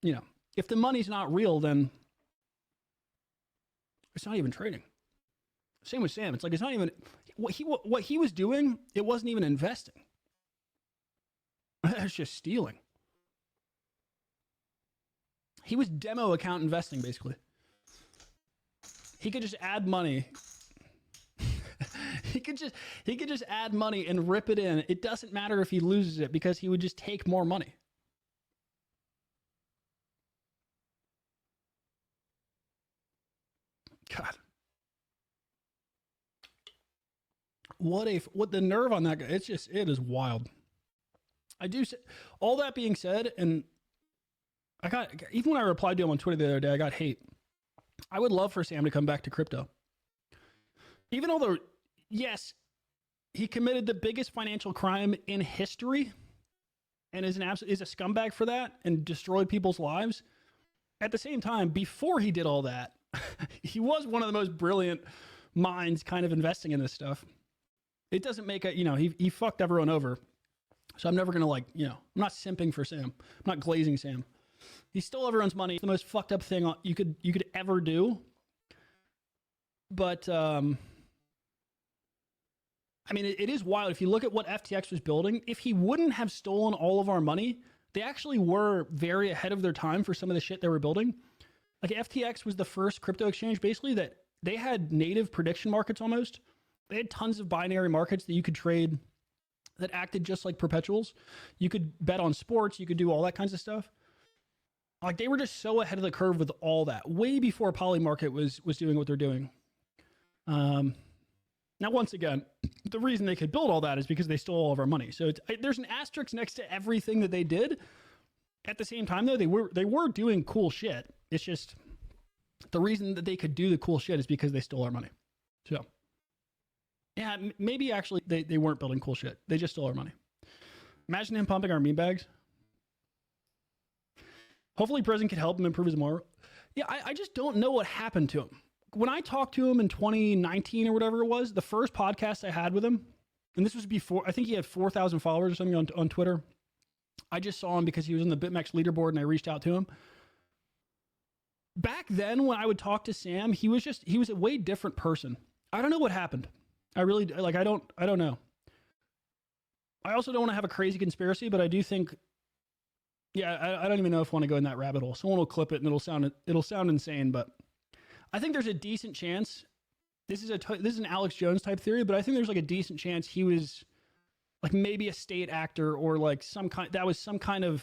you know, if the money's not real, then it's not even trading. Same with Sam. It's like it's not even what he was doing. It wasn't even investing. That's just stealing. He was demo account investing basically. He could just add money. he could just add money and rip it in. It doesn't matter if he loses it because he would just take more money. God. What the nerve on that guy. It is wild. I do say, all that being said, and I got, even when I replied to him on Twitter the other day, I got hate. I would love for Sam to come back to crypto. Even although, yes, he committed the biggest financial crime in history and is a scumbag for that and destroyed people's lives. At the same time, before he did all that, he was one of the most brilliant minds kind of investing in this stuff. It doesn't make it, he fucked everyone over. So I'm never going to I'm not simping for Sam. I'm not glazing Sam. He stole everyone's money. It's the most fucked up thing you could ever do. But, it is wild. If you look at what FTX was building, if he wouldn't have stolen all of our money, they actually were very ahead of their time for some of the shit they were building. Like FTX was the first crypto exchange basically that they had native prediction markets almost. They had tons of binary markets that you could trade that acted just like perpetuals. You could bet on sports. You could do all that kinds of stuff. Like they were just so ahead of the curve with all that way before Polymarket was doing what they're doing. Now, once again, the reason they could build all that is because they stole all of our money. So there's an asterisk next to everything that they did. At the same time, though, they were doing cool shit. It's just the reason that they could do the cool shit is because they stole our money. So, yeah, maybe actually they weren't building cool shit. They just stole our money. Imagine him pumping our meme bags. Hopefully prison could help him improve his moral. Yeah, I just don't know what happened to him. When I talked to him in 2019 or whatever it was, the first podcast I had with him, and this was before, I think he had 4,000 followers or something on Twitter. I just saw him because he was on the BitMEX leaderboard and I reached out to him. Back then when I would talk to Sam, he was a way different person. I don't know what happened. I really, I don't know. I also don't want to have a crazy conspiracy, but I do think, yeah, I don't even know if I want to go in that rabbit hole. Someone will clip it and it'll sound insane, but I think there's a decent chance. This is an Alex Jones type theory, but I think there's like a decent chance he was like maybe a state actor or like that was some kind of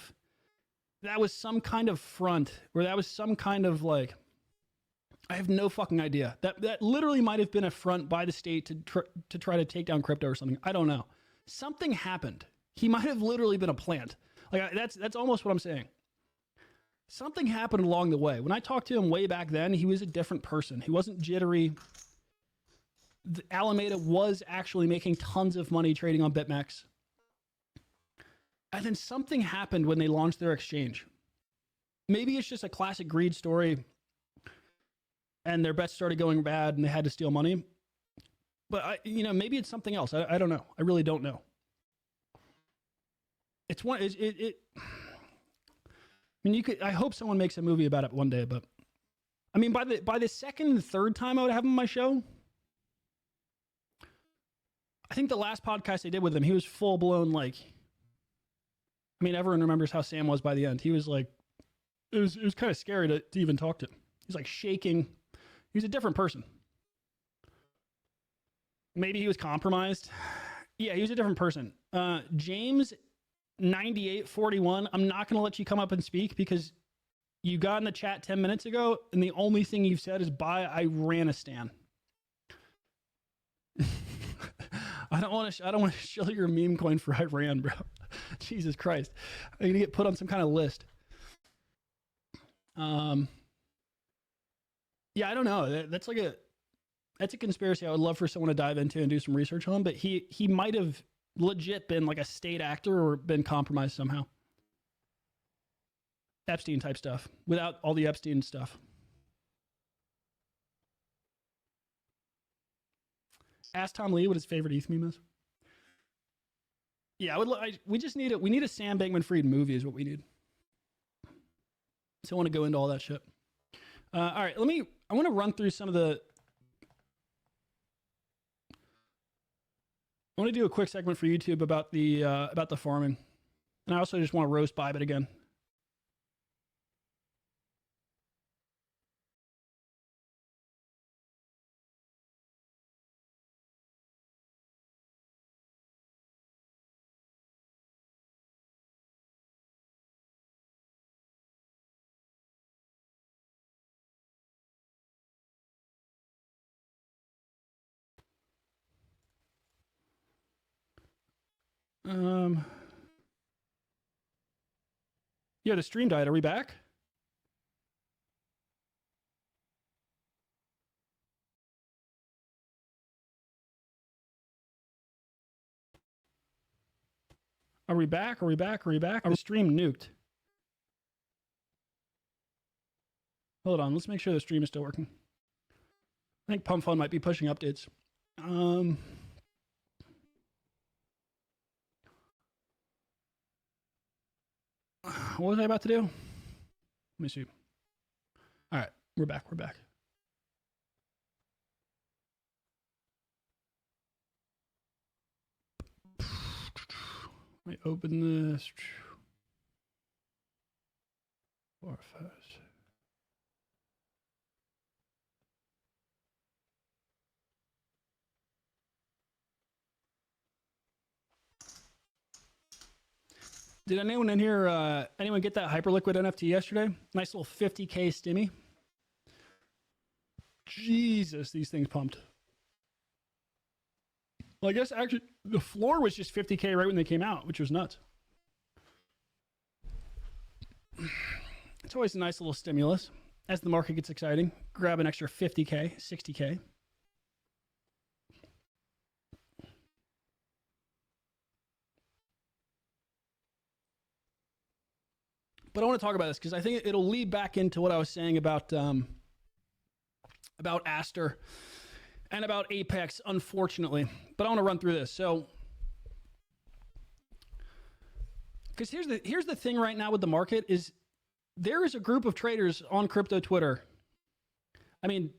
front, or that was some kind of like, I have no fucking idea. That literally might have been a front by the state to try to take down crypto or something. I don't know. Something happened. He might have literally been a plant. Like that's almost what I'm saying. Something happened along the way. When I talked to him way back then, he was a different person. He wasn't jittery. Alameda was actually making tons of money trading on BitMEX. And then something happened when they launched their exchange. Maybe it's just a classic greed story and their bets started going bad and they had to steal money. But maybe it's something else. I don't know. I really don't know. I hope someone makes a movie about it one day, but I mean, by the second and third time I would have him on my show, I think the last podcast I did with him, he was full blown everyone remembers how Sam was by the end. He was like, it was kind of scary to even talk to him. He's like shaking. He's a different person. Maybe he was compromised. Yeah, he was a different person. James 9841, I'm not going to let you come up and speak because you got in the chat 10 minutes ago and the only thing you've said is buy Iranistan. I don't want to show your meme coin for Iran, bro. Jesus Christ. I'm going to get put on some kind of list. Yeah, I don't know. That's a conspiracy I would love for someone to dive into and do some research on, but he might have legit been like a state actor or been compromised somehow. Epstein type stuff without all the Epstein stuff. Ask Tom Lee what his favorite ETH meme is. Yeah, we need a Sam Bankman-Fried movie is what we need. So I want to go into all that shit. All right, I want to run through some of the. I want to do a quick segment for YouTube about the farming, and I also just want to roast Bybit again. Yeah, the stream died. Are we back? Are we back? Are we back? Are we back? The stream nuked. Hold on. Let's make sure the stream is still working. I think Pump Fun might be pushing updates. What was I about to do? Let me see. All right, we're back. We're back. Let me open this. 4, 5. Did anyone in here, anyone get that Hyperliquid NFT yesterday? Nice little 50K stimmy. Jesus, these things pumped. Well, I guess actually the floor was just 50K right when they came out, which was nuts. It's always a nice little stimulus. As the market gets exciting, grab an extra 50K, 60K. But I want to talk about this because I think it'll lead back into what I was saying about Aster and about Apex, unfortunately. But I want to run through this. So, because here's the thing right now with the market is there is a group of traders on crypto Twitter. I mean,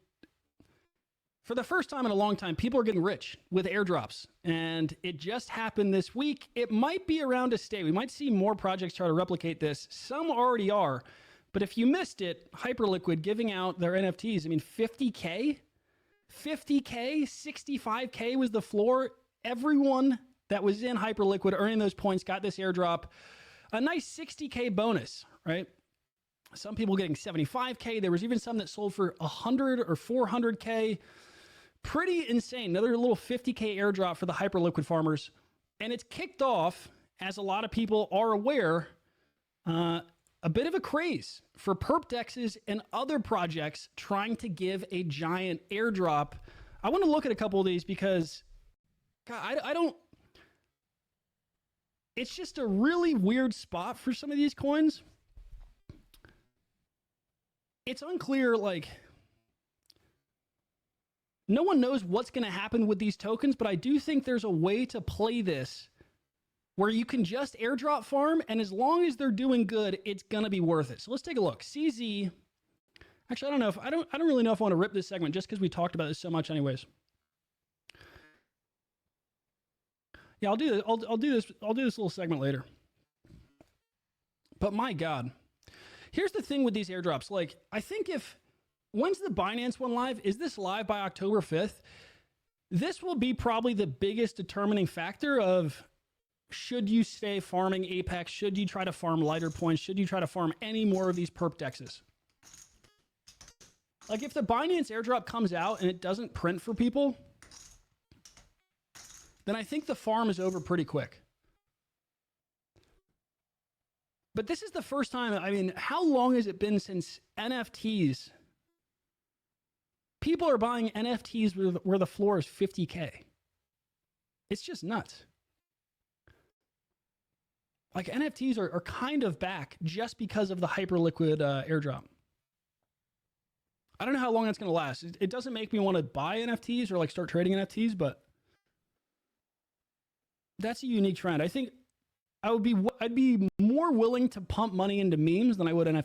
for the first time in a long time, people are getting rich with airdrops. And it just happened this week. It might be around to stay. We might see more projects try to replicate this. Some already are. But if you missed it, Hyperliquid giving out their NFTs, I mean, 50K? 50K? 65K was the floor. Everyone that was in Hyperliquid earning those points got this airdrop. A nice 60K bonus, right? Some people getting 75K. There was even some that sold for 100 or 400K. Pretty insane. Another little 50K airdrop for the Hyperliquid farmers. And it's kicked off, as a lot of people are aware, a bit of a craze for perp dexes and other projects trying to give a giant airdrop. I want to look at a couple of these because, God, I don't... It's just a really weird spot for some of these coins. It's unclear, like... No one knows what's going to happen with these tokens, but I do think there's a way to play this where you can just airdrop farm, and as long as they're doing good, it's going to be worth it. So let's take a look. CZ. Actually, I don't really know if I want to rip this segment just because we talked about this so much anyways. Yeah, I'll do this. I'll do this little segment later. But my God, here's the thing with these airdrops. Like, I think when's the Binance one live? Is this live by October 5th? This will be probably the biggest determining factor of should you stay farming Apex? Should you try to farm lighter points? Should you try to farm any more of these perp dexes? Like if the Binance airdrop comes out and it doesn't print for people, then I think the farm is over pretty quick. But this is the first time, I mean, how long has it been since NFTs? People are buying NFTs where the floor is 50K. It's just nuts. Like NFTs are kind of back just because of the Hyperliquid airdrop. I don't know how long that's going to last. It doesn't make me want to buy NFTs or like start trading NFTs, but that's a unique trend. I think I'd be more willing to pump money into memes than I would NFTs.